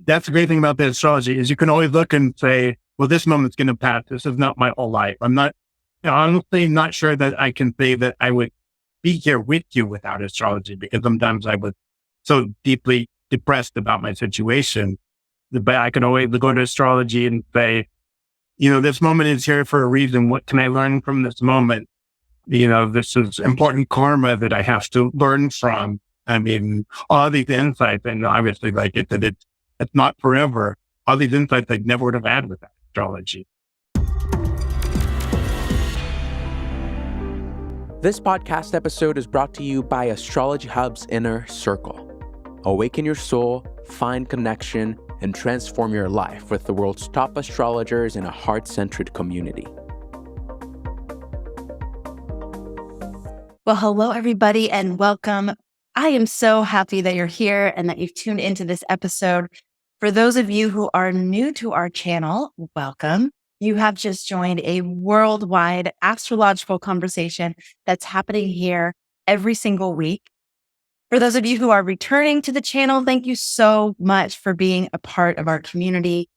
That's the great thing about the astrology is you can always look and say, well, this moment's going to pass. This is not my whole life. I'm not, honestly not sure that I can say that I would be here with you without astrology, because sometimes I was so deeply depressed about my situation. But I can always go to astrology and say, this moment is here for a reason. What can I learn from this moment? This is important karma that I have to learn from. I mean, all these insights, and obviously, it's not forever. All these insights I never would have had without astrology. This podcast episode is brought to you by Astrology Hub's Inner Circle. Awaken your soul, find connection, and transform your life with the world's top astrologers in a heart-centered community. Well, hello, everybody, and welcome. I am so happy that you're here and that you've tuned into this episode. For those of you who are new to our channel, welcome. You have just joined a worldwide astrological conversation that's happening here every single week. For those of you who are returning to the channel, thank you so much for being a part of our community,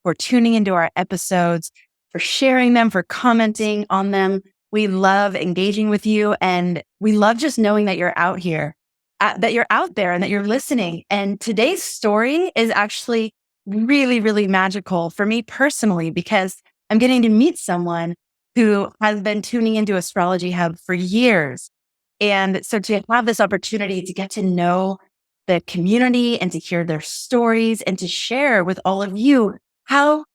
for tuning into our episodes, for sharing them, for commenting on them. We love engaging with you, and we love just knowing that you're out here, that you're out there and that you're listening. And today's story is actually really, really magical for me personally, because I'm getting to meet someone who has been tuning into Astrology Hub for years. And so to have this opportunity to get to know the community and to hear their stories and to share with all of you how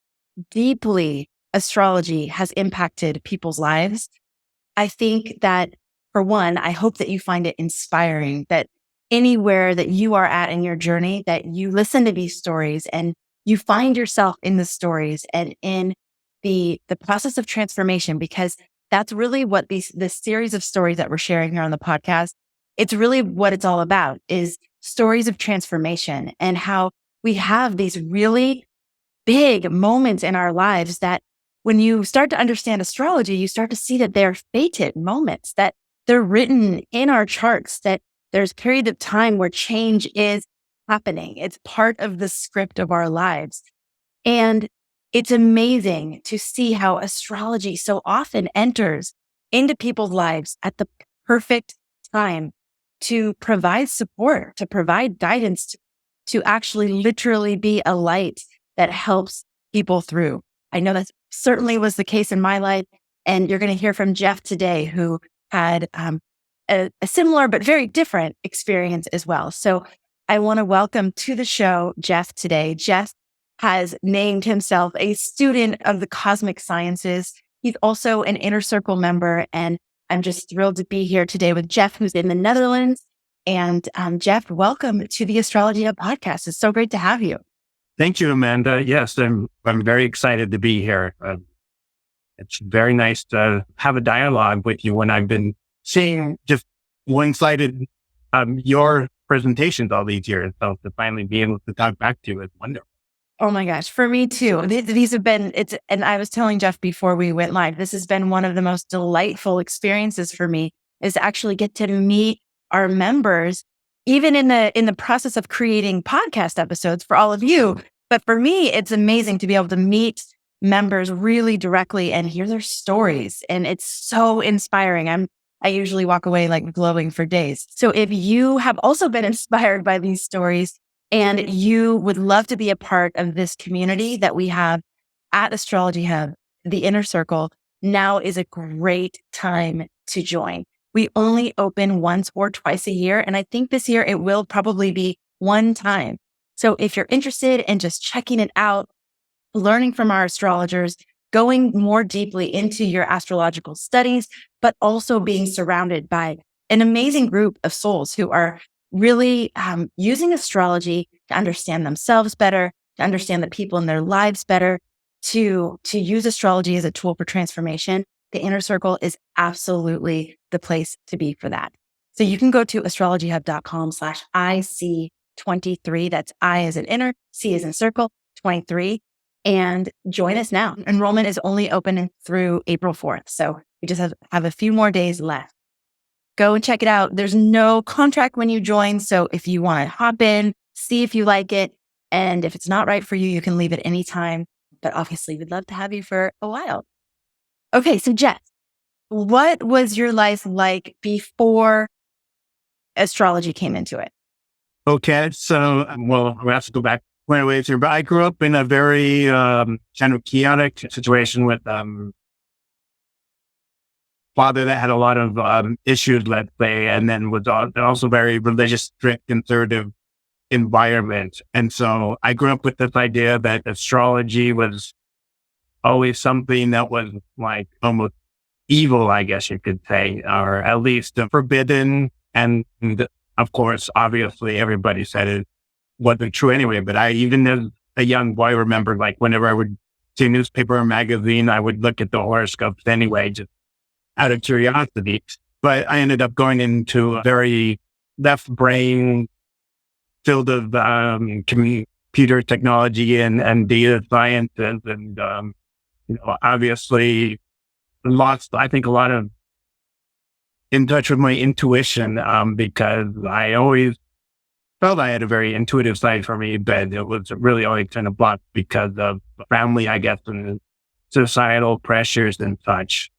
deeply astrology has impacted people's lives, I think that, for one, I hope that you find it inspiring, that anywhere that you are at in your journey, that you listen to these stories and you find yourself in the stories and in the process of transformation, because that's really what this series of stories that we're sharing here on the podcast, it's really what it's all about, is stories of transformation and how we have these really big moments in our lives that when you start to understand astrology, you start to see that they're fated moments, that they're written in our charts, that there's periods of time where change is happening. It's part of the script of our lives. And it's amazing to see how astrology so often enters into people's lives at the perfect time to provide support, to provide guidance, to actually literally be a light that helps people through. I know that certainly was the case in my life. And you're going to hear from Jeff today, who had a similar but very different experience as well. So I want to welcome to the show Jeff today. Jeff has named himself a student of the cosmic sciences. He's also an Inner Circle member, and I'm just thrilled to be here today with Jeff, who's in the Netherlands. And Jeff, welcome to the Astrology Hub podcast. It's so great to have you. Thank you, Amanda. Yes, I'm very excited to be here. It's very nice to have a dialogue with you when I've been seeing just one-sided your presentations all these years. So to finally be able to talk back to you is wonderful. Oh my gosh, for me too. These have been, and I was telling Jeff before we went live, this has been one of the most delightful experiences for me, is to actually get to meet our members, even in the process of creating podcast episodes for all of you. But for me, it's amazing to be able to meet members really directly and hear their stories. And it's so inspiring. I usually walk away like glowing for days. So if you have also been inspired by these stories and you would love to be a part of this community that we have at Astrology Hub, the Inner Circle, now is a great time to join. We only open once or twice a year. And I think this year it will probably be one time. So if you're interested in just checking it out, learning from our astrologers, going more deeply into your astrological studies, but also being surrounded by an amazing group of souls who are really using astrology to understand themselves better, to understand the people in their lives better, to use astrology as a tool for transformation, the Inner Circle is absolutely the place to be for that. So you can go to astrologyhub.com/IC23. That's I as in inner, C as in circle, 23. And join us now. Enrollment is only open through April 4th. So we just have a few more days left. Go and check it out. There's no contract when you join. So if you want to hop in, see if you like it, And if it's not right for you, you can leave at any time. But obviously, we'd love to have you for a while. Okay, so Jess, what was your life like before astrology came into it? Okay, so, well, we have to go back quite a ways here, but I grew up in a very kind of chaotic situation with father that had a lot of issues, let's say, and then was also very religious, strict, conservative environment. And so I grew up with this idea that astrology was always something that was like almost evil, I guess you could say, or at least forbidden. And of course, obviously, everybody said it wasn't true anyway. But I, even as a young boy, remember like whenever I would see a newspaper or magazine, I would look at the horoscopes anyway, just out of curiosity. But I ended up going into a very left brain field of computer technology and data sciences, and obviously lost, I think, a lot of in touch with my intuition, because I always felt I had a very intuitive side for me, but it was really always kind of blocked because of family, I guess, and societal pressures and such.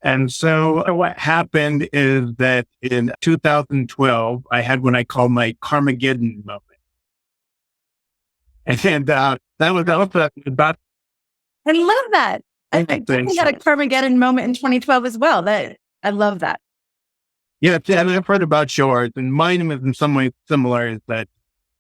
And so what happened is that in 2012, I had what I call my Carmageddon moment. And that was also about... I love that. I definitely had a Carmageddon moment in 2012 as well. I love that. Yeah, and I've heard about yours, and mine was in some ways similar, is that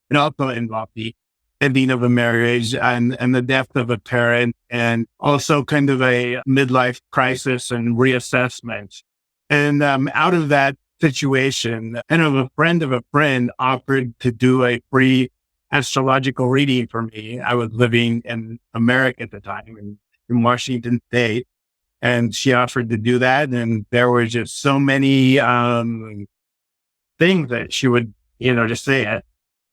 it also involved the ending of a marriage and the death of a parent, and also kind of a midlife crisis and reassessment. And out of that situation, kind of a friend offered to do a free astrological reading for me. I was living in America at the time, in Washington State. And she offered to do that. And there were just so many things that she would, just say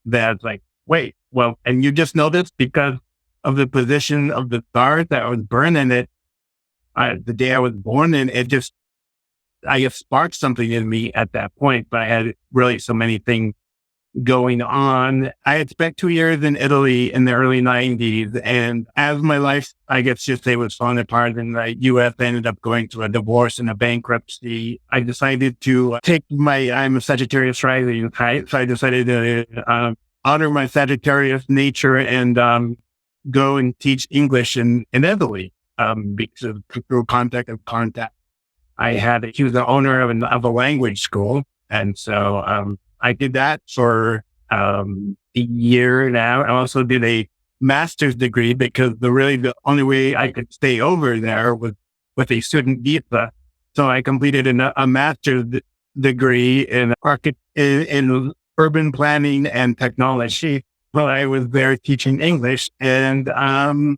that like, wait, well, and you just know this because of the position of the stars that I was born in it, the day I was born, and it just, I guess, sparked something in me at that point. But I had really so many things going on. I had spent 2 years in Italy in the early 90s. And as my life, I guess just say, was falling apart in the US, I ended up going through a divorce and a bankruptcy. I decided to I'm a Sagittarius rising, right? So I decided to honor my Sagittarius nature and go and teach English in Italy, because through contact. He was the owner of a language school. And so I did that for a year now. I also did a master's degree because the only way I could stay over there was with a student visa. So I completed a master's degree in urban planning and technology while I was there teaching English. And I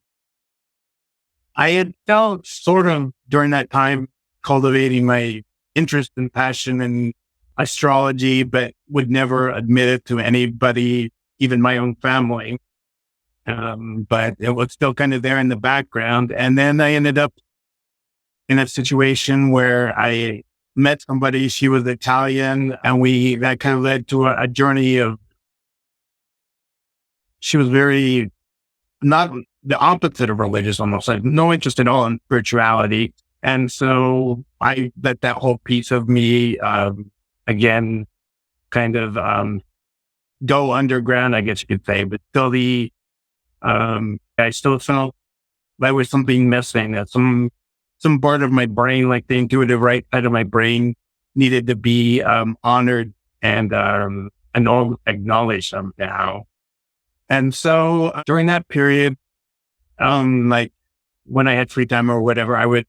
had felt sort of during that time cultivating my interest and passion in astrology, but would never admit it to anybody, even my own family. But it was still kind of there in the background. And then I ended up in a situation where I met somebody. She was Italian, and that kind of led to a journey of, she was very, not the opposite of religious, almost like no interest at all in spirituality. And so I let that whole piece of me, again, kind of go underground, I guess you could say, but still I still felt there was something missing, that some part of my brain, like the intuitive right side of my brain, needed to be honored and acknowledged somehow. And so during that period, like when I had free time or whatever, I would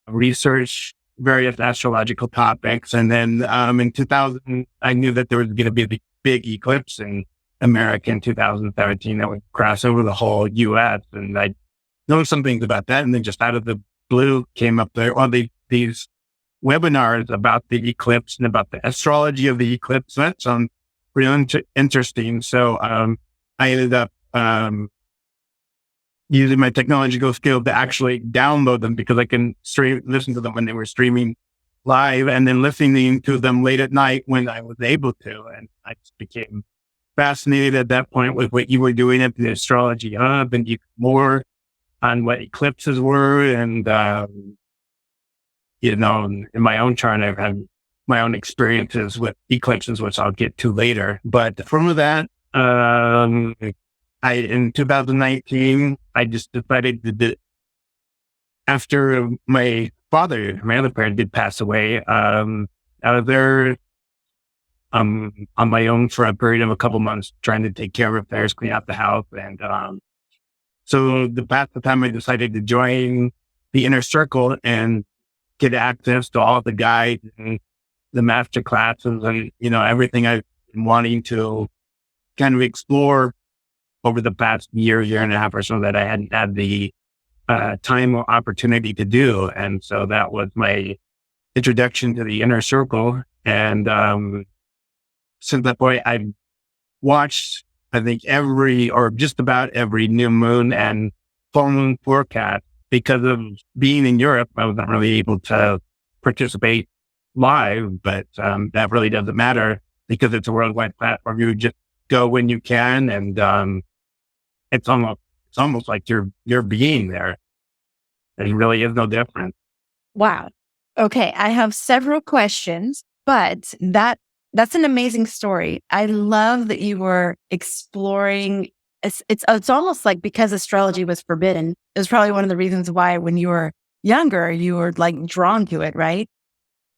research various astrological topics. And then in 2000, I knew that there was going to be a big eclipse in America in 2017 that would cross over the whole US. And I know some things about that. And then just out of the blue came up there, these webinars about the eclipse and about the astrology of the eclipse. That sounds really interesting. So I ended up using my technological skill to actually download them, because I can listen to them when they were streaming live, and then listening to them late at night when I was able to. And I just became fascinated at that point with what you were doing at the Astrology Hub and more on what eclipses were. And, in my own chart, I've had my own experiences with eclipses, which I'll get to later. But from that, in 2019, I just decided to after my other parent did pass away, I was there on my own for a period of a couple months, trying to take care of affairs, clean out the house. And so the time I decided to join the inner circle and get access to all the guides and the master classes and, everything I've been wanting to kind of explore over the past year and a half or so that I hadn't had the time or opportunity to do. And so that was my introduction to the inner circle. And since that point, I've watched, I think, just about every new moon and full moon forecast. Because of being in Europe, I wasn't really able to participate live, but that really doesn't matter because it's a worldwide platform. You just go when you can, and it's almost like you're being there. There really is no difference. Wow. Okay, I have several questions, but that's an amazing story. I love that you were exploring. It's almost like because astrology was forbidden, it was probably one of the reasons why when you were younger, you were like drawn to it, right?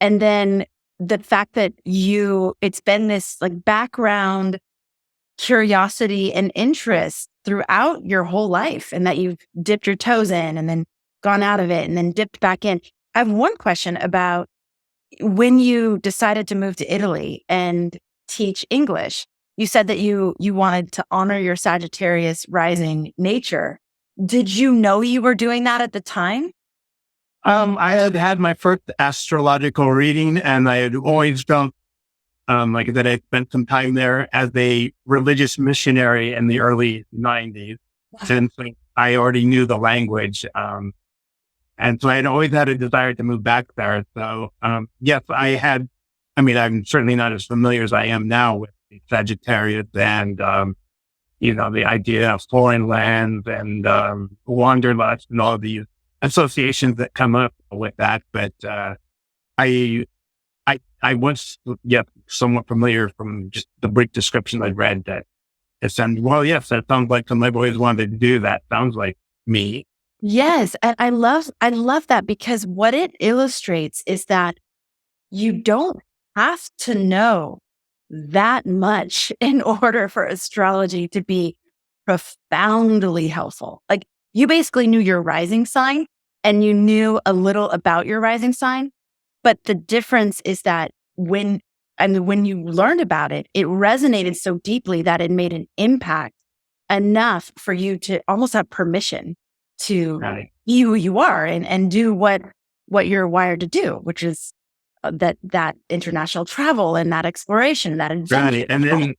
And then the fact that it's been this like background curiosity and interest throughout your whole life, and that you've dipped your toes in and then gone out of it and then dipped back in. I have one question about when you decided to move to Italy and teach English. You said that you wanted to honor your Sagittarius rising nature. Did you know you were doing that at the time? I had my first astrological reading, and I had always felt like that. I spent some time there as a religious missionary in the early 90s, since I already knew the language. And so I had always had a desire to move back there. So, yes, I'm certainly not as familiar as I am now with Sagittarius and, the idea of foreign lands and wanderlust and all these associations that come up with that. But I was somewhat familiar from just the brief description I read that it sounded, well, yes, that sounds like something I've always wanted to do. That sounds like me. Yes. And I love that, because what it illustrates is that you don't have to know that much in order for astrology to be profoundly helpful. Like, you basically knew your rising sign and you knew a little about your rising sign. But the difference is that when you learned about it, it resonated so deeply that it made an impact enough for you to almost have permission to be who you are and do what you're wired to do, which is that international travel and that exploration, that adventure. Right. And then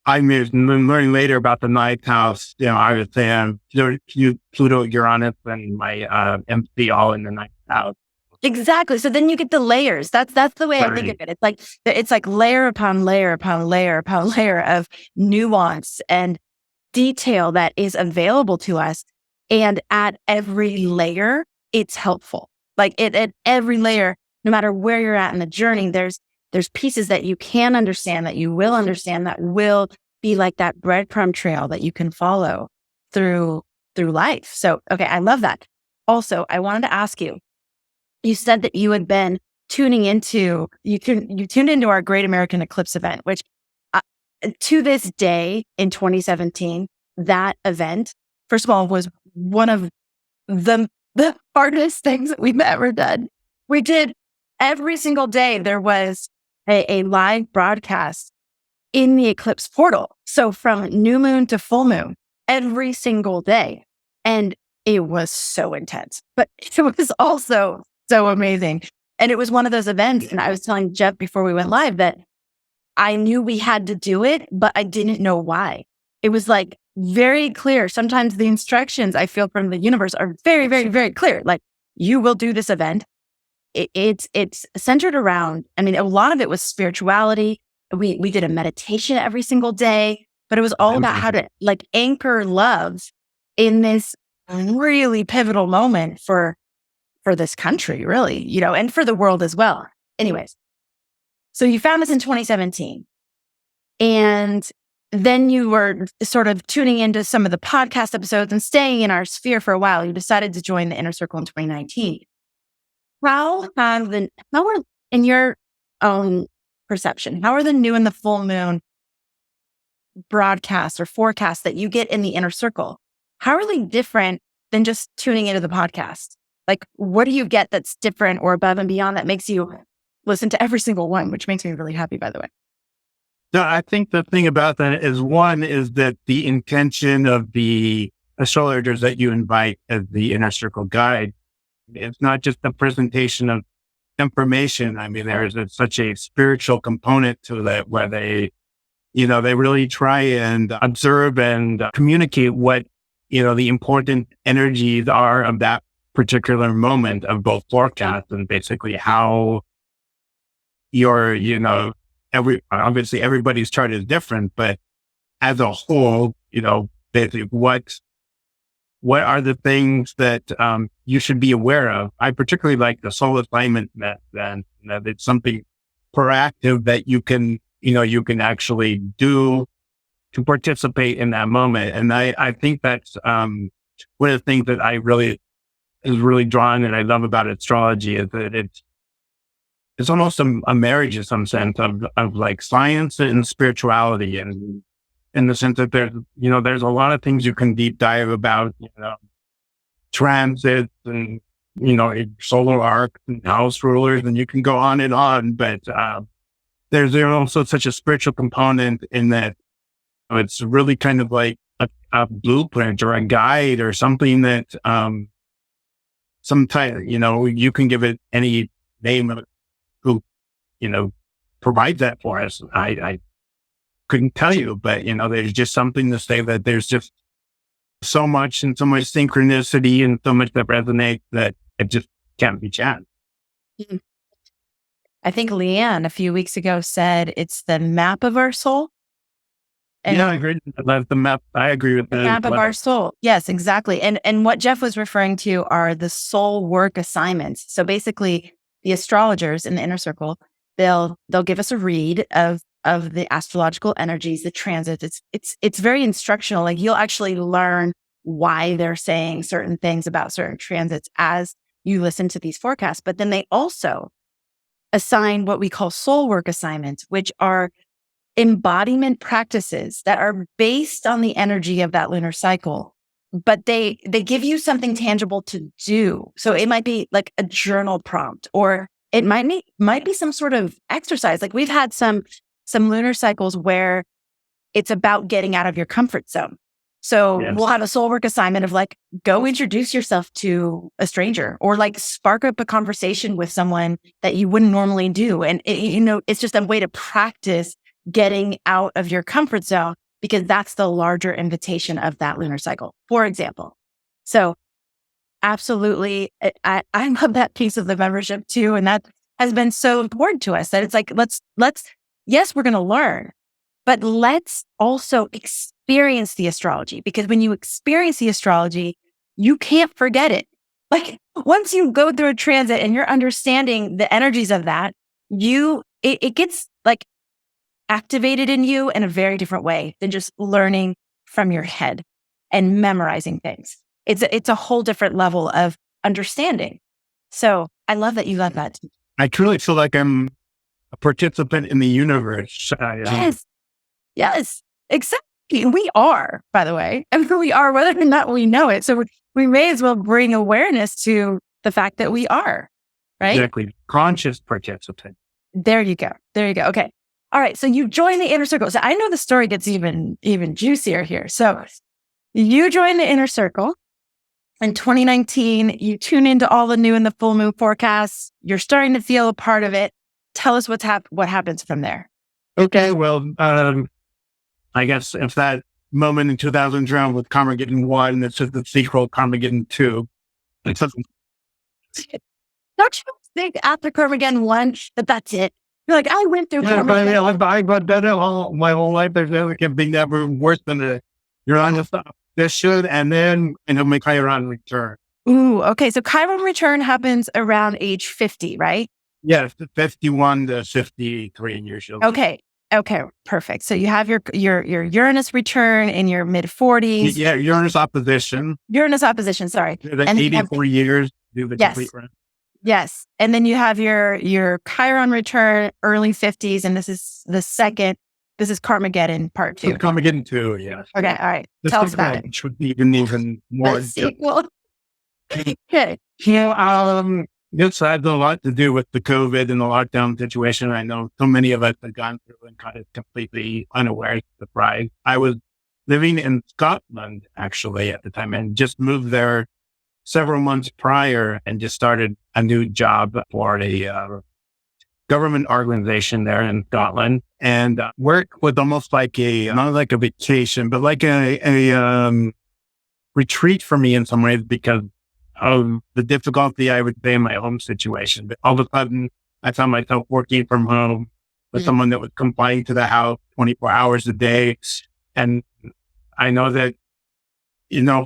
I was learning later about the ninth house. I was saying Pluto, Uranus, and my MC all in the ninth house. Exactly. So then you get the layers. That's the way I think of it. It's like layer upon layer upon layer upon layer of nuance and detail that is available to us. And at every layer, it's helpful. Like at every layer, no matter where you're at in the journey, there's pieces that you can understand, that you will understand, that will be like that breadcrumb trail that you can follow through life. So, okay, I love that. Also, I wanted to ask you, you said that you had been tuned into our Great American Eclipse event, which to this day in 2017, that event, first of all, was one of the hardest things that we've ever done. We did every single day. There was a live broadcast in the eclipse portal. So from new moon to full moon, every single day. And it was so intense, but it was also so amazing. And it was one of those events. And I was telling Jeff before we went live that I knew we had to do it, but I didn't know why. It was like very clear. Sometimes the instructions I feel from the universe are very, very, very clear. Like, you will do this event. It's centered around, a lot of it was spirituality, we did a meditation every single day, but it was all about how to like anchor love in this really pivotal moment for this country, really, and for the world as well. Anyways, so you found this in 2017, and then you were sort of tuning into some of the podcast episodes and staying in our sphere for a while. You decided to join the Inner Circle in 2019. How are, in your own perception, how are the new and the full moon broadcasts or forecasts that you get in the Inner Circle, how are they different than just tuning into the podcast? Like, what do you get that's different or above and beyond that makes you listen to every single one, which makes me really happy, by the way? No, I think the thing about that is, one is that the intention of the astrologers that you invite as the Inner Circle guide, it's not just the presentation of information. I mean, there's such a spiritual component to that where they really try and observe and communicate what, the important energies are of that particular moment of both forecasts, and basically how obviously everybody's chart is different, but as a whole, basically what are the things that you should be aware of? I particularly like the soul assignment method, that it's something proactive that you can actually do to participate in that moment. And I think that's one of the things that is really drawn and I love about astrology is that it's almost a marriage in some sense of like science and spirituality, and in the sense that there's a lot of things you can deep dive about, transits and, solar arcs and house rulers, and you can go on and on. But there's also such a spiritual component in that it's really kind of like a blueprint or a guide or something that sometimes, you can give it any name of who, provides that for us. I couldn't tell you, but, there's just something to say that there's just so much and so much synchronicity and so much that resonates that it just can't be changed. I think Leanne a few weeks ago said it's the map of our soul. And I agree. That's the map. I agree with that. The map of our soul. Yes, exactly. And what Jeff was referring to are the soul work assignments. So basically, the astrologers in the Inner Circle, they'll give us a read of the astrological energies, the transits. It's very instructional. Like, you'll actually learn why they're saying certain things about certain transits as you listen to these forecasts. But then they also assign what we call soul work assignments, which are embodiment practices that are based on the energy of that lunar cycle, but they give you something tangible to do. So it might be like a journal prompt, or it might be some sort of exercise. Like, we've had some lunar cycles where it's about getting out of your comfort zone. So We'll have a soul work assignment of like, go introduce yourself to a stranger, or like spark up a conversation with someone that you wouldn't normally do. And it's just a way to practice getting out of your comfort zone, because that's the larger invitation of that lunar cycle, for example. So absolutely, I love that piece of the membership too. And that has been so important to us, that it's like, yes, we're going to learn, but let's also experience the astrology, because when you experience the astrology, you can't forget it. Like, once you go through a transit and you're understanding the energies of that, it gets like activated in you in a very different way than just learning from your head and memorizing things. It's a whole different level of understanding. So I love that you love that. I truly feel like I'm a participant in the universe. Yes, exactly. We are, by the way, and we are whether or not we know it. So we may as well bring awareness to the fact that we are, right? Exactly. Conscious participant. There you go. Okay. All right. So you join the Inner Circle. So I know the story gets even juicier here. So you join the Inner Circle in 2019. You tune into all the new and the full moon forecasts. You're starting to feel a part of it. Tell us what happens from there. Okay. Well, I guess if that moment in 2000 with Carmageddon 1, it's just the sequel, Carmageddon 2. Don't you think after Carmageddon 1 that's it? You're like, I went through. Yeah, but I got better my whole life. There's never can be never worse than the Uranus opposition, and then my Chiron return. Ooh, okay. So Chiron return happens around age 50, right? Yes, 51 to 53 years old. Okay. Okay. Perfect. So you have your Uranus return in your mid 40s. Yeah, Uranus opposition. Uranus opposition. Sorry. Like And 84 years. Do the Yes. complete run. Yes. And then you have your Chiron return, early 50s. And this is this is Carmageddon part 2. Carmageddon 2, yes. Okay. All right. The Tell us about it. Which would be even more. The sequel. Okay. This had a lot to do with the COVID and the lockdown situation. I know so many of us have gone through and kind of completely unaware, surprised. I was living in Scotland, actually, at the time, and just moved there several months prior and just started a new job for a government organization there in Scotland, and work was almost like not like a vacation, but like a retreat for me in some ways because of the difficulty I would say in my home situation. But all of a sudden, I found myself working from home with someone that was confined to the house 24 hours a day. And I know that,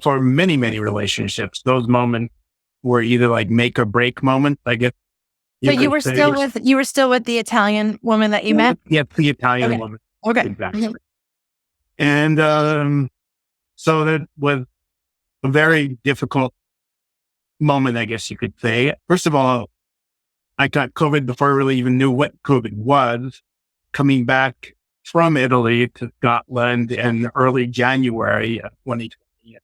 for many, many relationships, those moments were either like make or break moments, I guess. So you were still with the Italian woman that you met? Yeah, the Italian woman. Okay. Exactly. And so that was a very difficult moment, I guess you could say. First of all, I got COVID before I really even knew what COVID was, coming back from Italy to Scotland in early January of 2020.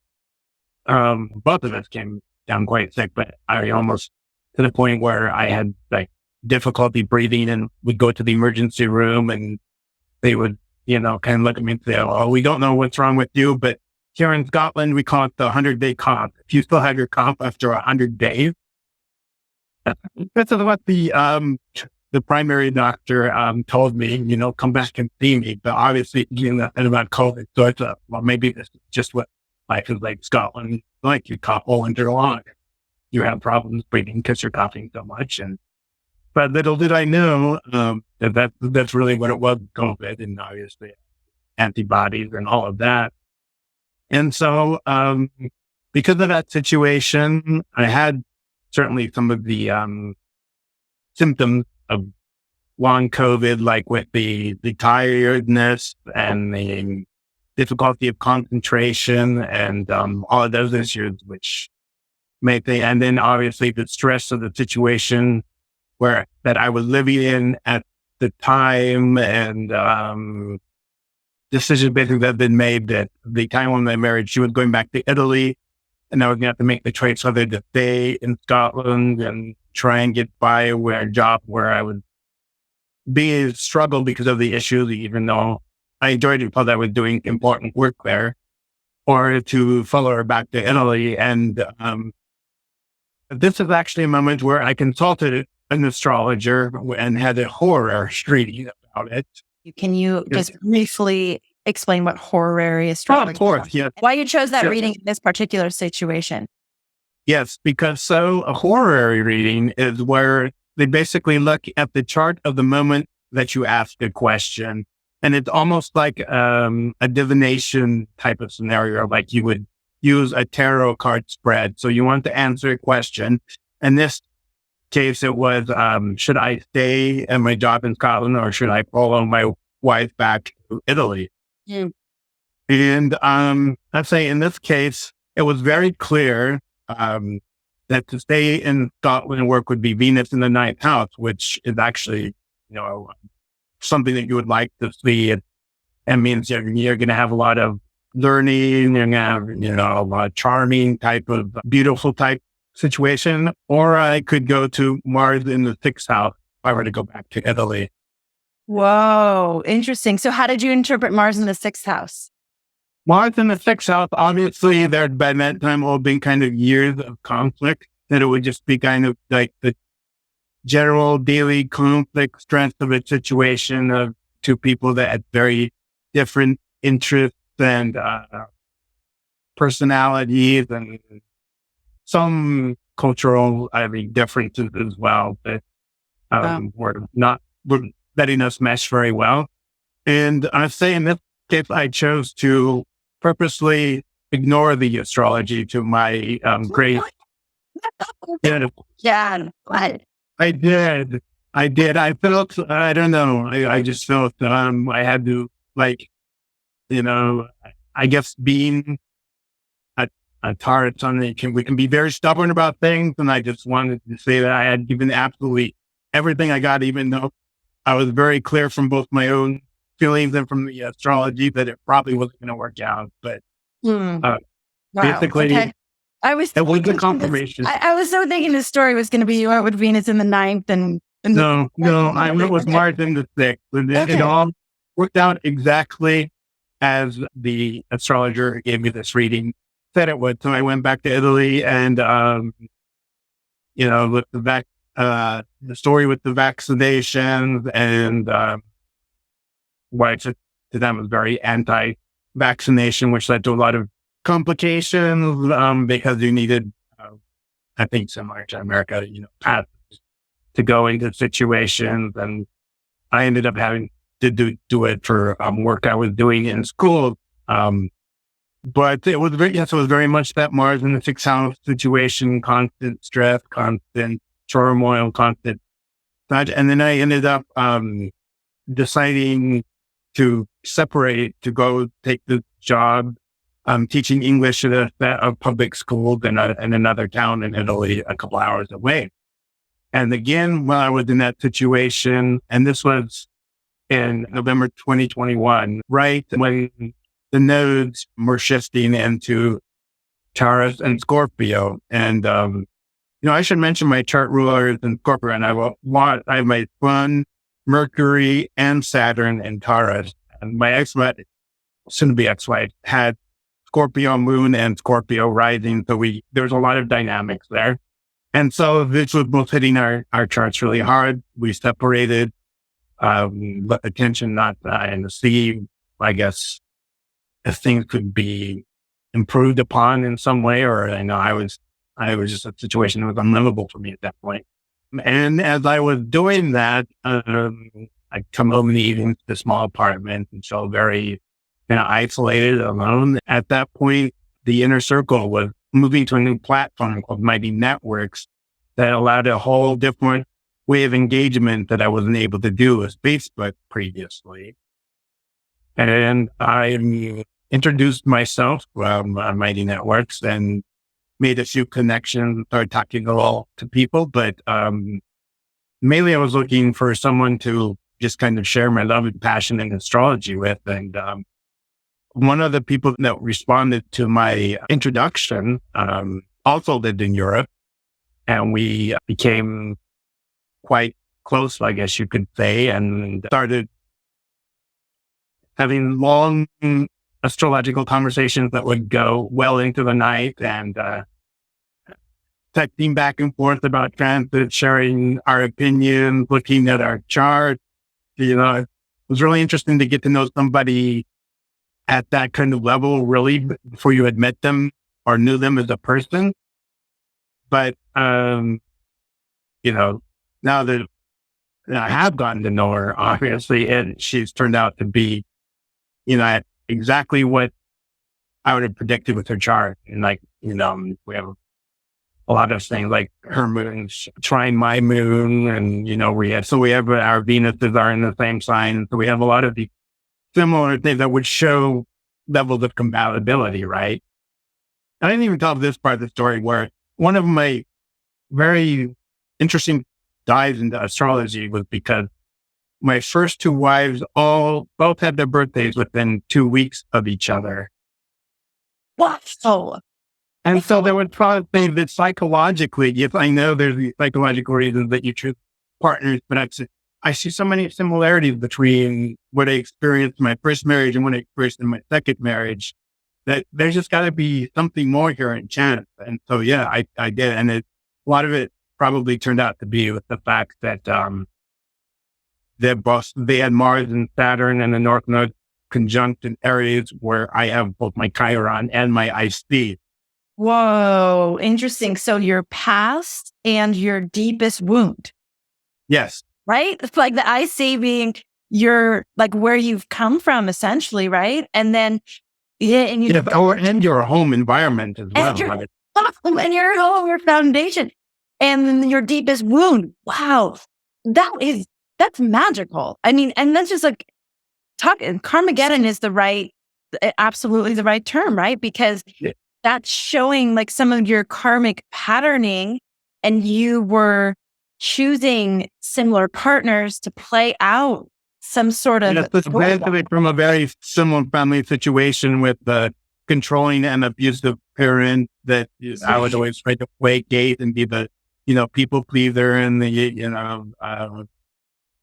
Both of us came down quite sick, but I almost to the point where I had like difficulty breathing and would go to the emergency room and they would, kind of look at me and say, "Oh, we don't know what's wrong with you, but here in Scotland, we call it the 100-day cough. If you still have your cough after 100 days, that's what the primary doctor told me, come back and see me. But obviously, nothing about COVID. So I thought, well, maybe this is just what life is like Scotland. Like you cough all winter long. You have problems breathing because you're coughing so much. But little did I know that's really what it was, COVID, and obviously antibodies and all of that. And so, because of that situation, I had certainly some of the symptoms of long COVID, like with the tiredness and the difficulty of concentration and all of those issues, which and then obviously the stress of the situation that I was living in at the time, and decisions basically that had been made that the time when I married, she was going back to Italy, and I was going to have to make the choice whether to stay in Scotland and try and get by a job where I would be a struggle because of the issues, even though I enjoyed it because I was doing important work there, or to follow her back to Italy. And this is actually a moment where I consulted an astrologer and had a horror reading about it. Can you just briefly explain what horary astrology is? Of course, yes. Why you chose that reading in this particular situation? Yes, because a horary reading is where they basically look at the chart of the moment that you ask a question. And it's almost like a divination type of scenario, like you would use a tarot card spread. So you want to answer a question. In this case, it was, should I stay at my job in Scotland or should I follow my wife back to Italy? Mm. And I'd say in this case, it was very clear that to stay in Scotland and work would be Venus in the 9th house, which is actually, something that you would like to see. It means you're going to have a lot of learning, you're going to have, a lot of charming type of beautiful type situation. Or I could go to Mars in the 6th house if I were to go back to Italy. Whoa, interesting. So how did you interpret Mars in the 6th house? Mars in the 6th house, obviously there had by that time all been kind of years of conflict, that it would just be kind of like the general daily conflict, stress of a situation of two people that had very different interests and personalities and some cultural, differences as well, but letting us mesh very well. And I say in this case, I chose to purposely ignore the astrology to my great. Yeah, Yeah. What? I did. I did. I felt, I don't know. I just felt I had to, like, you know, I guess being a Taurus, we can be very stubborn about things. And I just wanted to say that I had given absolutely everything I got, even though I was very clear from both my own feelings and from the astrology that it probably wasn't going to work out. But Wow. basically, Okay. it was a confirmation. I was so thinking the story was going to be you out with Venus in the ninth and No, I went with Mars in the sixth. It all worked out exactly as the astrologer who gave me this reading said it would. So I went back to Italy and, with the story with the vaccinations and what I took to them was very anti-vaccination, which led to a lot of complications because you needed, I think, similar to America, paths to go into situations. And I ended up having to do it for work I was doing in school. But it was very much that Mars in the sixth house situation, constant stress, constant turmoil, constant such. And then I ended up deciding to separate, to go take the job teaching English at a public school in another town in Italy, a couple hours away. And again, while I was in that situation, and this was in November 2021, right when the nodes were shifting into Taurus and Scorpio. And, I should mention my chart ruler is in Scorpio, and I have my Sun, Mercury, and Saturn in Taurus. And my ex-wife, soon-to-be ex-wife, had Scorpio moon and Scorpio rising. So there's a lot of dynamics there. And so this was both hitting our charts really hard. We separated, but attention not in the sea, I guess, if things could be improved upon in some way, or I was just a situation that was unlivable for me at that point. And as I was doing that, I come home in the evening to the small apartment and felt very isolated, alone. At that point, the inner circle was moving to a new platform called Mighty Networks that allowed a whole different way of engagement that I wasn't able to do with Facebook previously. And I introduced myself on Mighty Networks and made a few connections, started talking to people. But mainly I was looking for someone to just kind of share my love and passion in astrology with. And one of the people that responded to my introduction also lived in Europe. And we became quite close, I guess you could say, and started having long astrological conversations that would go well into the night, and texting back and forth about transit, sharing our opinions, looking at our chart. It was really interesting to get to know somebody at that kind of level, really, before you had met them or knew them as a person. But, now that I have gotten to know her, obviously, and she's turned out to be, exactly what I would have predicted with her chart. And we have a lot of things like her moon's trine my moon. And, we have our Venuses are in the same sign. So we have a lot of the similar things that would show levels of compatibility, right? I didn't even tell this part of the story where one of my very interesting dives into astrology was because my first two wives both had their birthdays within 2 weeks of each other. What? Oh. And so there would probably be that psychologically, yes, I know there's the psychological reasons that you choose partners, but I see so many similarities between what I experienced in my first marriage and what I experienced in my second marriage, that there's just got to be something more here in chance. And so, yeah, I did. And a lot of it probably turned out to be with the fact that they had Mars and Saturn and the North Node conjunct in areas where I have both my Chiron and my IC. Whoa, interesting. So your past and your deepest wound. Yes. right? It's like the IC being your, like where you've come from essentially, right? And then, and you, and your home environment as well. and your home, your foundation, and your deepest wound. Wow. That's magical. I mean, and that's just like Carmageddon is absolutely the right term, right? Because that's showing like some of your karmic patterning, and you were choosing similar partners to play out some sort of. It's basically from a very similar family situation with the controlling and abusive parent that I would always try to placate and be the, people pleaser and the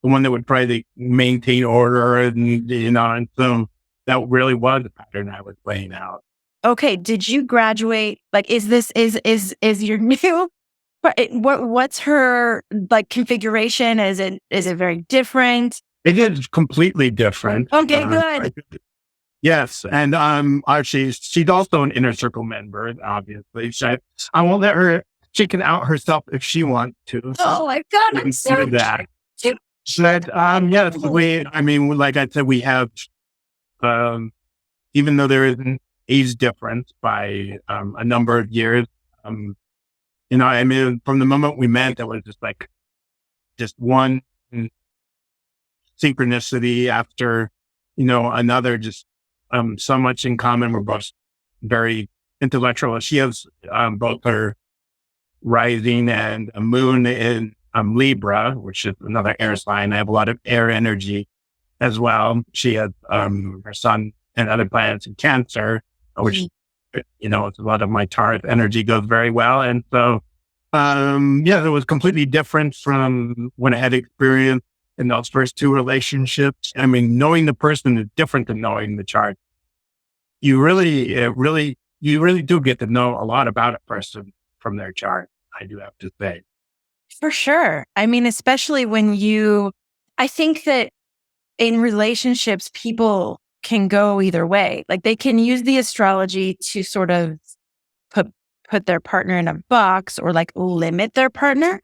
one that would try to maintain order and so that really was the pattern I was playing out. Okay. Did you graduate? Like, is your new, what's her like configuration? Is it very different? It is completely different. Okay, good. Yes. And, she's also an inner circle member, obviously. I won't let her, she can out herself if she wants to. Oh my God. I'm so that. But, yes, like I said, we have, even though there is an age difference by, a number of years, from the moment we met, that was just one synchronicity after, another, just, so much in common. We're both very intellectual. She has, both her rising and a moon in, Libra, which is another air sign. I have a lot of air energy as well. She has, her sun and other planets in Cancer, which, a lot of my Taurus energy goes very well. And so, it was completely different from when I had experience in those first two relationships. I mean, knowing the person is different than knowing the chart. You really do get to know a lot about a person from their chart, I do have to say. For sure. I mean, especially I think that in relationships, people can go either way. Like they can use the astrology to sort of put their partner in a box or like limit their partner.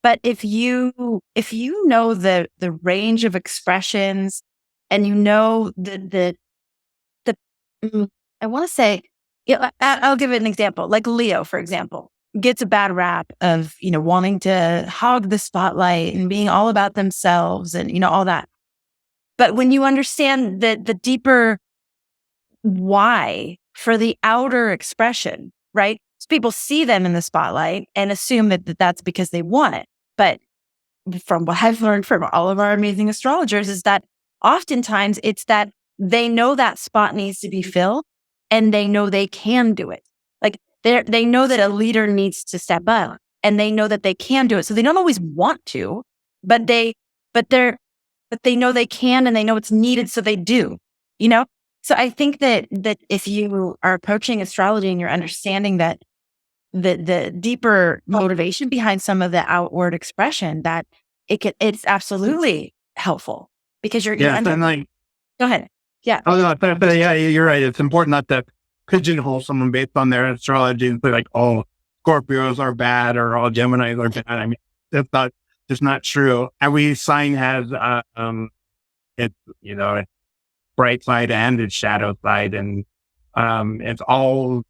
But if you know the range of expressions, and I want to say, I'll give it an example. Like Leo, for example, gets a bad rap of, wanting to hog the spotlight and being all about themselves and, all that. But when you understand the deeper why for the outer expression, right? So people see them in the spotlight and assume that that's because they want it. But from what I've learned from all of our amazing astrologers is that oftentimes it's that they know that spot needs to be filled and they know they can do it. Like they know that a leader needs to step up and they know that they can do it. So they don't always want to, but they know they can and they know it's needed. So they do, So I think that if you are approaching astrology and you're understanding that the deeper motivation behind some of the outward expression, that it's absolutely helpful because you're go ahead. Yeah. Oh, no, but yeah, you're right. It's important not to pigeonhole someone based on their astrology and say like, oh, Scorpios are bad or all Geminis are bad. I mean, that's not true. Every sign has, its bright side and its shadow side. And, it's all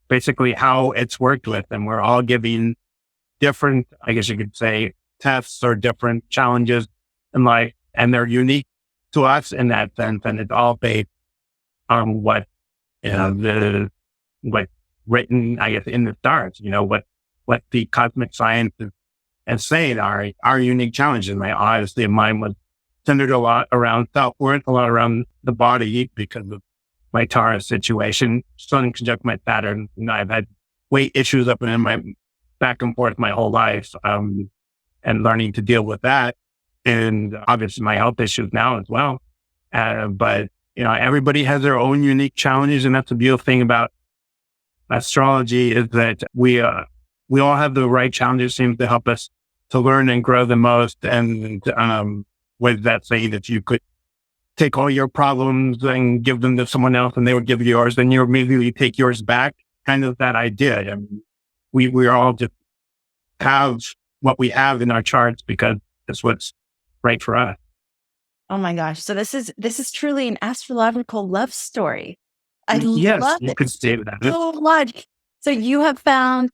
basically how it's worked with. And we're all giving different, I guess you could say, tests or different challenges in life, and they're unique to us in that sense. And it's all based on what, what written, I guess, in the stars, what the cosmic science is saying are our unique challenges. Obviously mine was centered a lot around self-worth, a lot around the body because of my Taurus situation. Sun conjunct my Saturn. I've had weight issues up in my back and forth my whole life, and learning to deal with that. And obviously my health issues now as well. But everybody has their own unique challenges. And that's the beautiful thing about astrology is that we all have the right challenges, seems to help us to learn and grow the most. And, with that saying that you could take all your problems and give them to someone else and they would give you yours, then you immediately take yours back. Kind of that idea. I mean, we all just have what we have in our charts because is what's right for us. Oh my gosh. So this is truly an astrological love story. I Yes, love you it could say that. so much. So you have found,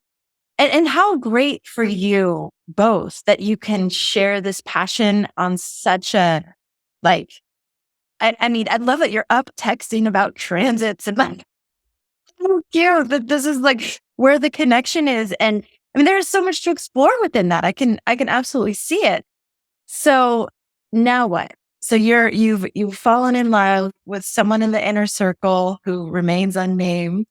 and how great for you both that you can share this passion on such a, like, I mean, I love that you're up texting about transits and like, so cute that this is like where the connection is. And I mean, there's so much to explore within that. I can absolutely see it. So now what? So you've fallen in love with someone in the inner circle who remains unnamed.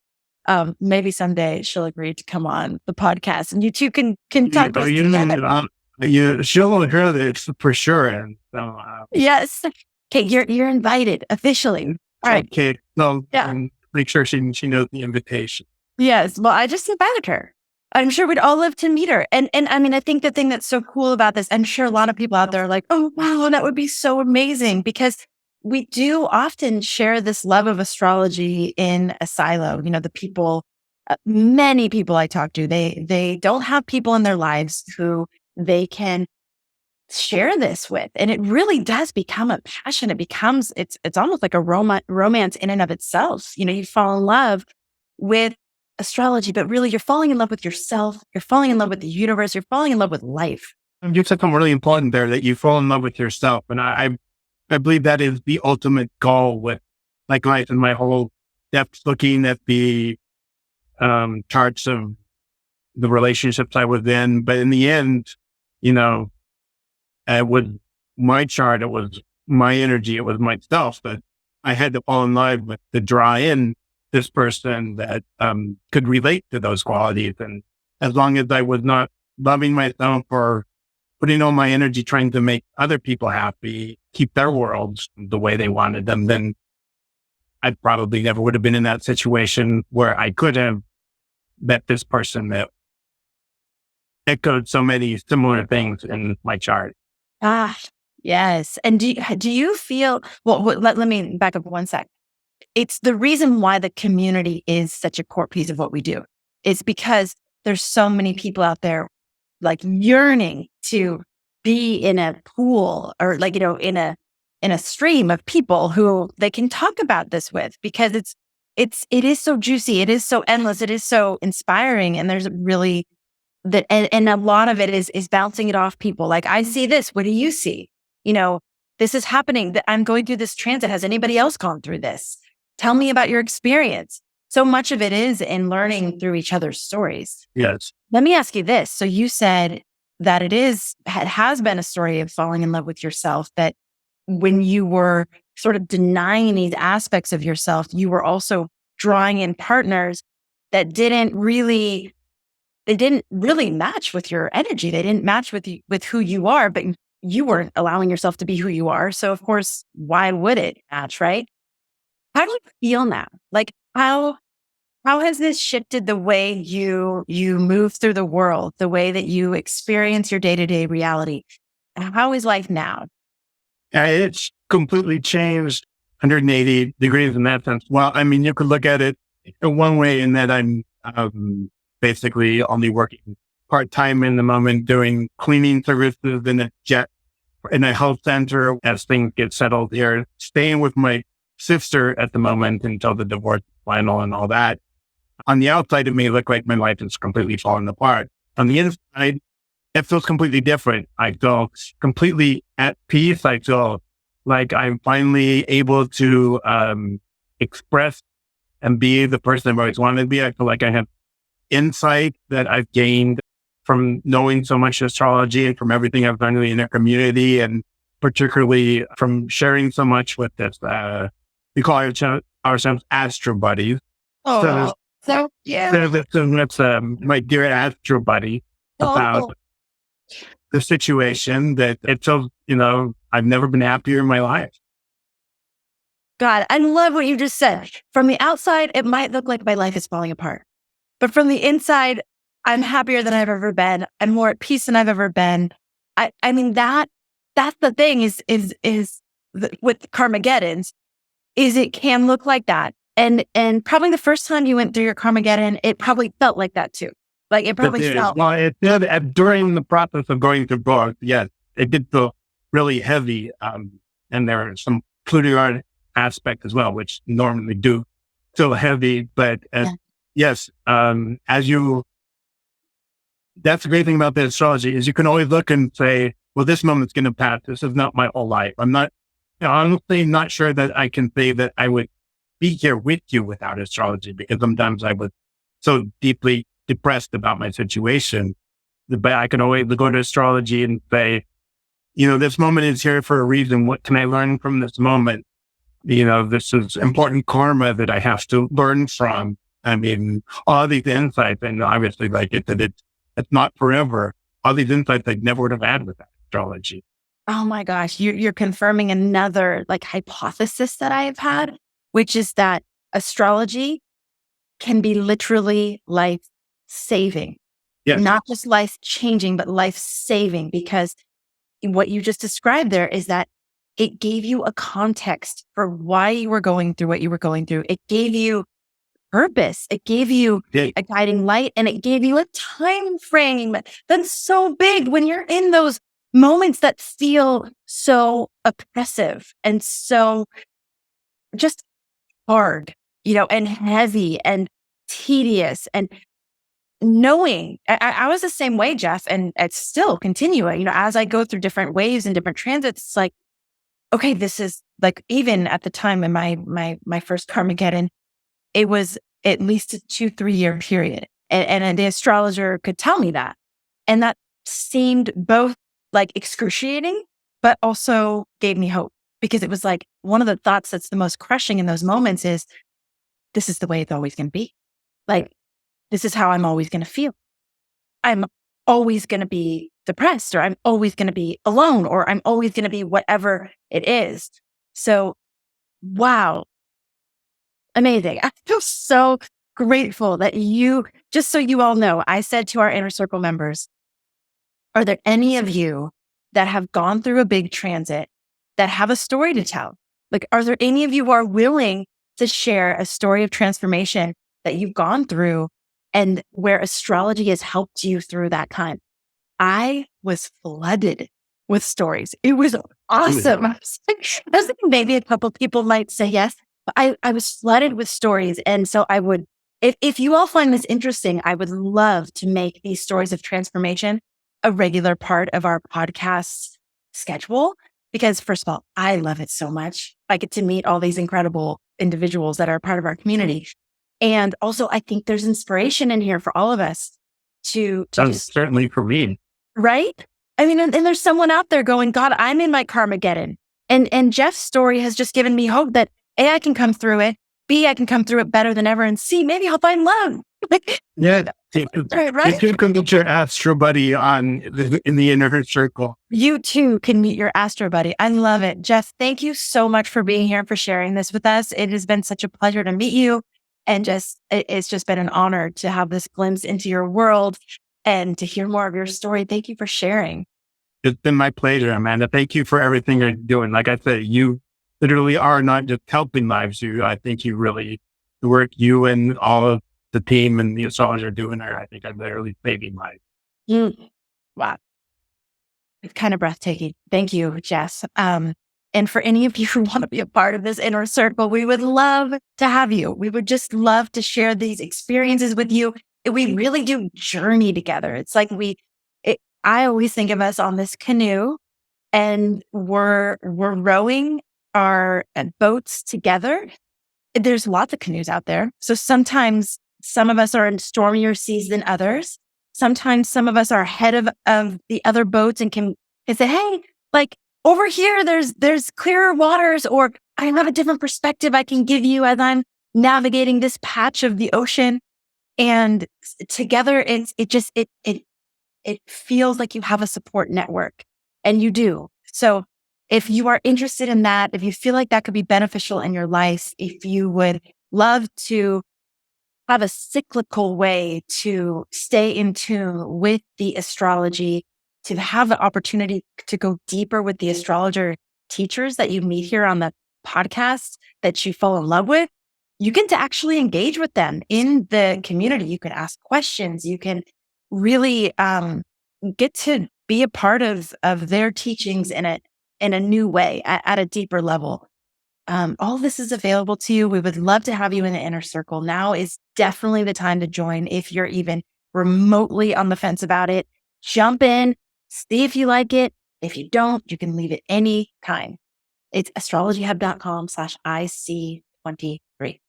Maybe someday she'll agree to come on the podcast, and you two can talk to us together. She'll hear this for sure. And so, Yes. Okay, you're invited officially. All right. okay, so Yeah. make sure she knows the invitation. Yes. Well, I just invited her. I'm sure we'd all love to meet her. And I mean, I think the thing that's so cool about this, I'm sure a lot of people out there are like, oh, wow, that would be so amazing, because we do often share this love of astrology in a silo. You know, the people, many people I talk to, they don't have people in their lives who they can share this with. And it really does become a passion. It becomes, it's almost like a romance in and of itself. You know, you fall in love with astrology, but really you're falling in love with yourself. You're falling in love with the universe. You're falling in love with life. You said something really important there, that you fall in love with yourself. And I believe that is the ultimate goal with like life and my whole depth, looking at the charts of the relationships I was in. But in the end, you know, with my chart, it was my energy, it was myself, that I had to fall in love with to draw in this person that could relate to those qualities. And as long as I was not loving myself or putting all my energy trying to make other people happy, keep their worlds the way they wanted them, then I probably never would have been in that situation where I could have met this person that echoed so many similar things in my chart. Ah, yes. And do you feel, well, let me back up one sec. It's the reason why the community is such a core piece of what we do. It's because there's so many people out there like yearning to be in a pool, or like, you know, in a stream of people who they can talk about this with, because it is so juicy. It is so endless. It is so inspiring. And there's really that, and a lot of it is bouncing it off people. Like, I see this. What do you see? You know, this is happening. I'm going through this transit. Has anybody else gone through this? Tell me about your experience. So much of it is in learning through each other's stories. Yes. Let me ask you this. So you said that it has been a story of falling in love with yourself, that when you were sort of denying these aspects of yourself, you were also drawing in partners that didn't really match with your energy. They didn't match with who you are, but you weren't allowing yourself to be who you are. So of course, why would it match, right? How do you feel now? Like, how has this shifted the way you move through the world, the way that you experience your day-to-day reality? How is life now? It's completely changed 180 degrees in that sense. Well, I mean, you could look at it in one way, in that I'm basically only working part-time in the moment, doing cleaning services in a health center as things get settled here, staying with my sister at the moment until the divorce is final and all that. On the outside, it may look like my life is completely falling apart. On the inside, it feels completely different. I feel completely at peace. I feel like I'm finally able to express and be the person I've always wanted to be. I feel like I have insight that I've gained from knowing so much astrology and from everything I've learned in the community, and particularly from sharing so much with this. We call ourselves Astro Buddies. Oh, so yeah. That's my dear Astro Buddy about the situation that it feels, you know, I've never been happier in my life. God, I love what you just said. From the outside, it might look like my life is falling apart, but from the inside, I'm happier than I've ever been. I'm more at peace than I've ever been. I mean, that's the thing is with Carmageddons, is it can look like that. And probably the first time you went through your Carmageddon, it probably felt like that too. Like it probably felt. Well, it did during the process of going through both. Yes, it did feel really heavy. And there are some Pluto aspect as well, which normally do feel heavy. But Yeah. yes, that's the great thing about the astrology is you can always look and say, well, this moment's going to pass. This is not my whole life. I'm not, honestly not sure that I can say that I would be here with you without astrology, because sometimes I was so deeply depressed about my situation. But I can always go to astrology and say, this moment is here for a reason. What can I learn from this moment? This is important karma that I have to learn from. I mean, all these insights, and obviously it's not forever. All these insights I never would have had without astrology. Oh my gosh, you're confirming another hypothesis that I have had, which is that astrology can be literally life-saving. Yes. Not just life-changing, but life-saving, because what you just described there is that it gave you a context for why you were going through what you were going through. It gave you purpose. It gave you a guiding light, and it gave you a time frame that's so big when you're in those moments that feel so oppressive and so just hard, and heavy and tedious. And knowing, I was the same way, Jeff, and it's still continuing, as I go through different waves and different transits, it's like, okay, this is even at the time in my first Carmageddon, it was at least a 2-3 year period. And the astrologer could tell me that. And that seemed both excruciating, but also gave me hope, because it was one of the thoughts that's the most crushing in those moments is, this is the way it's always going to be. This is how I'm always going to feel. I'm always going to be depressed, or I'm always going to be alone, or I'm always going to be whatever it is. So, wow. Amazing. I feel so grateful that just so you all know, I said to our inner circle members, are there any of you that have gone through a big transit that have a story to tell? Are there any of you who are willing to share a story of transformation that you've gone through and where astrology has helped you through that time? I was flooded with stories. It was awesome. I was thinking maybe a couple people might say yes, but I was flooded with stories. And so I would, if you all find this interesting, I would love to make these stories of transformation a regular part of our podcast schedule, because first of all, I love it so much. I get to meet all these incredible individuals that are part of our community. And also, I think there's inspiration in here for all of us to just, certainly for me. Right? I mean, and there's someone out there going, God, I'm in my Carmageddon. And Jeff's story has just given me hope that A, I can come through it, B, I can come through it better than ever, and C, maybe I'll find love. Yeah. Right? If you can get your astro buddy in the inner circle. You too can meet your astro buddy. I love it. Jeff, thank you so much for being here and for sharing this with us. It has been such a pleasure to meet you. And it's just been an honor to have this glimpse into your world and to hear more of your story. Thank you for sharing. It's been my pleasure, Amanda. Thank you for everything you're doing. Like I said, you literally are not just helping lives. I think the work you and all of the team and the astrologer are doing I think I'm literally saving lives. Wow. It's kind of breathtaking. Thank you, Jess. And for any of you who want to be a part of this inner circle, we would love to have you. We would just love to share these experiences with you. We really do journey together. It's like I always think of us on this canoe, and we're rowing our boats together. There's lots of canoes out there. So sometimes some of us are in stormier seas than others. Sometimes some of us are ahead of the other boats and can say, hey, over here, there's clearer waters, or I have a different perspective I can give you as I'm navigating this patch of the ocean. And together, it feels like you have a support network, and you do. So if you are interested in that, if you feel like that could be beneficial in your life, if you would love to have a cyclical way to stay in tune with the astrology, to have the opportunity to go deeper with the astrologer teachers that you meet here on the podcast that you fall in love with, you get to actually engage with them in the community. You can ask questions. You can really get to be a part of their teachings in a new way at a deeper level. All this is available to you. We would love to have you in the inner circle. Now is definitely the time to join. If you're even remotely on the fence about it, jump in, see if you like it. If you don't, you can leave it any time. It's astrologyhub.com/IC23.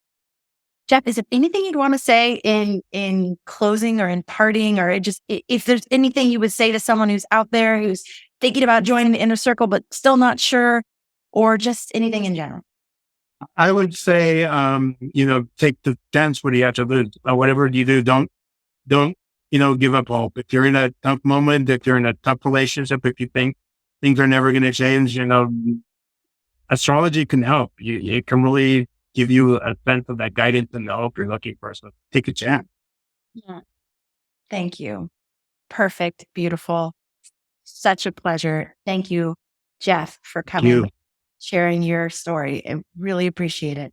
Jeff, is there anything you'd want to say in closing or in parting, or if there's anything you would say to someone who's out there who's thinking about joining the inner circle, but still not sure, or just anything in general? I would say, take the chance what you have to lose. Whatever you do, don't, give up hope. If you're in a tough moment, if you're in a tough relationship, if you think things are never going to change, astrology can help. It can really give you a sense of that guidance and the hope you're looking for. So take a chance. Yeah. Thank you. Perfect. Beautiful. Such a pleasure. Thank you, Jeff, for coming, sharing your story. I really appreciate it.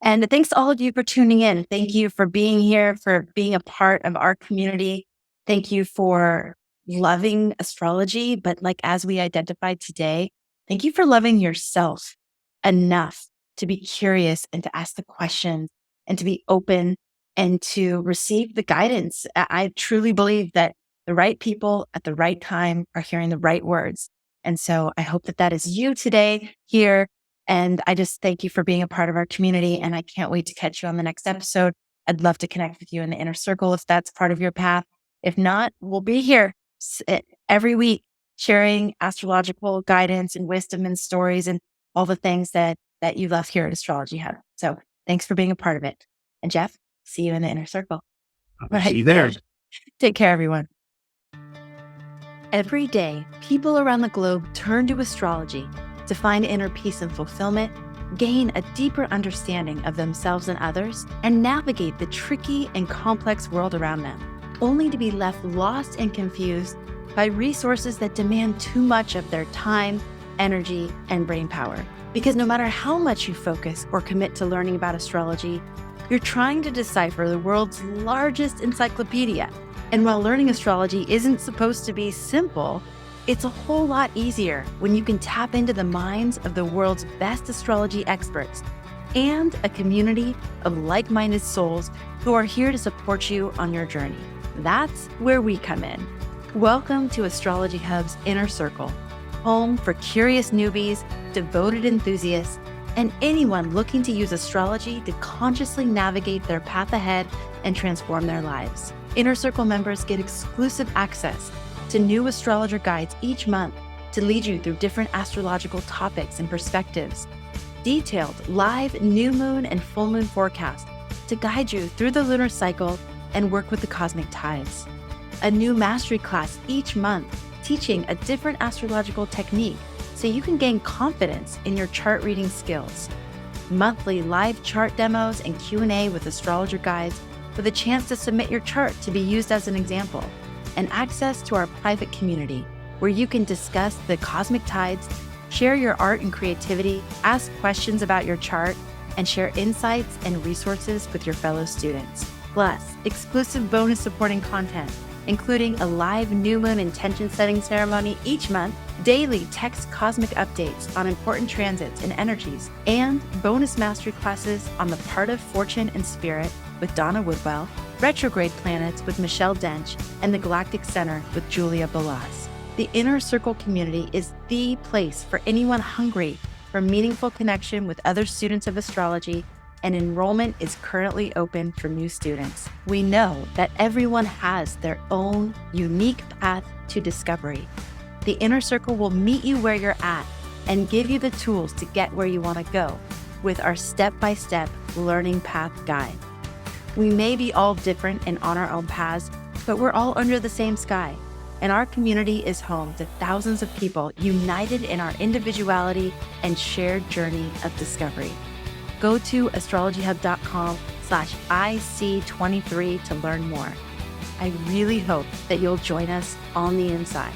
And thanks to all of you for tuning in. Thank you for being here, for being a part of our community. Thank you for loving astrology. But as we identified today, thank you for loving yourself enough to be curious and to ask the questions and to be open and to receive the guidance. I truly believe that the right people at the right time are hearing the right words. And so I hope that is you today here. And I just thank you for being a part of our community. And I can't wait to catch you on the next episode. I'd love to connect with you in the inner circle if that's part of your path. If not, we'll be here every week sharing astrological guidance and wisdom and stories and all the things that you love here at Astrology Hub. So thanks for being a part of it. And Jeff, see you in the inner circle. See you there. Take care, everyone. Every day, people around the globe turn to astrology to find inner peace and fulfillment, gain a deeper understanding of themselves and others, and navigate the tricky and complex world around them, only to be left lost and confused by resources that demand too much of their time, energy, and brain power. Because no matter how much you focus or commit to learning about astrology, you're trying to decipher the world's largest encyclopedia. And while learning astrology isn't supposed to be simple, it's a whole lot easier when you can tap into the minds of the world's best astrology experts and a community of like-minded souls who are here to support you on your journey. That's where we come in. Welcome to Astrology Hub's Inner Circle, home for curious newbies, devoted enthusiasts, and anyone looking to use astrology to consciously navigate their path ahead and transform their lives. Inner Circle members get exclusive access to new astrologer guides each month to lead you through different astrological topics and perspectives, detailed live new moon and full moon forecasts to guide you through the lunar cycle and work with the cosmic tides, a new mastery class each month teaching a different astrological technique so you can gain confidence in your chart reading skills, monthly live chart demos and Q&A with astrologer guides with a chance to submit your chart to be used as an example, and access to our private community where you can discuss the cosmic tides, share your art and creativity, ask questions about your chart, and share insights and resources with your fellow students. Plus, exclusive bonus supporting content, including a live new moon intention setting ceremony each month, daily text cosmic updates on important transits and energies, and bonus mastery classes on the part of fortune and spirit with Donna Woodwell, retrograde planets with Michelle Dench, and the Galactic Center with Julia Balaz. The Inner Circle community is the place for anyone hungry for meaningful connection with other students of astrology, and enrollment is currently open for new students. We know that everyone has their own unique path to discovery. The Inner Circle will meet you where you're at and give you the tools to get where you want to go with our step-by-step learning path guide. We may be all different and on our own paths, but we're all under the same sky. And our community is home to thousands of people united in our individuality and shared journey of discovery. Go to astrologyhub.com/IC23 to learn more. I really hope that you'll join us on the inside.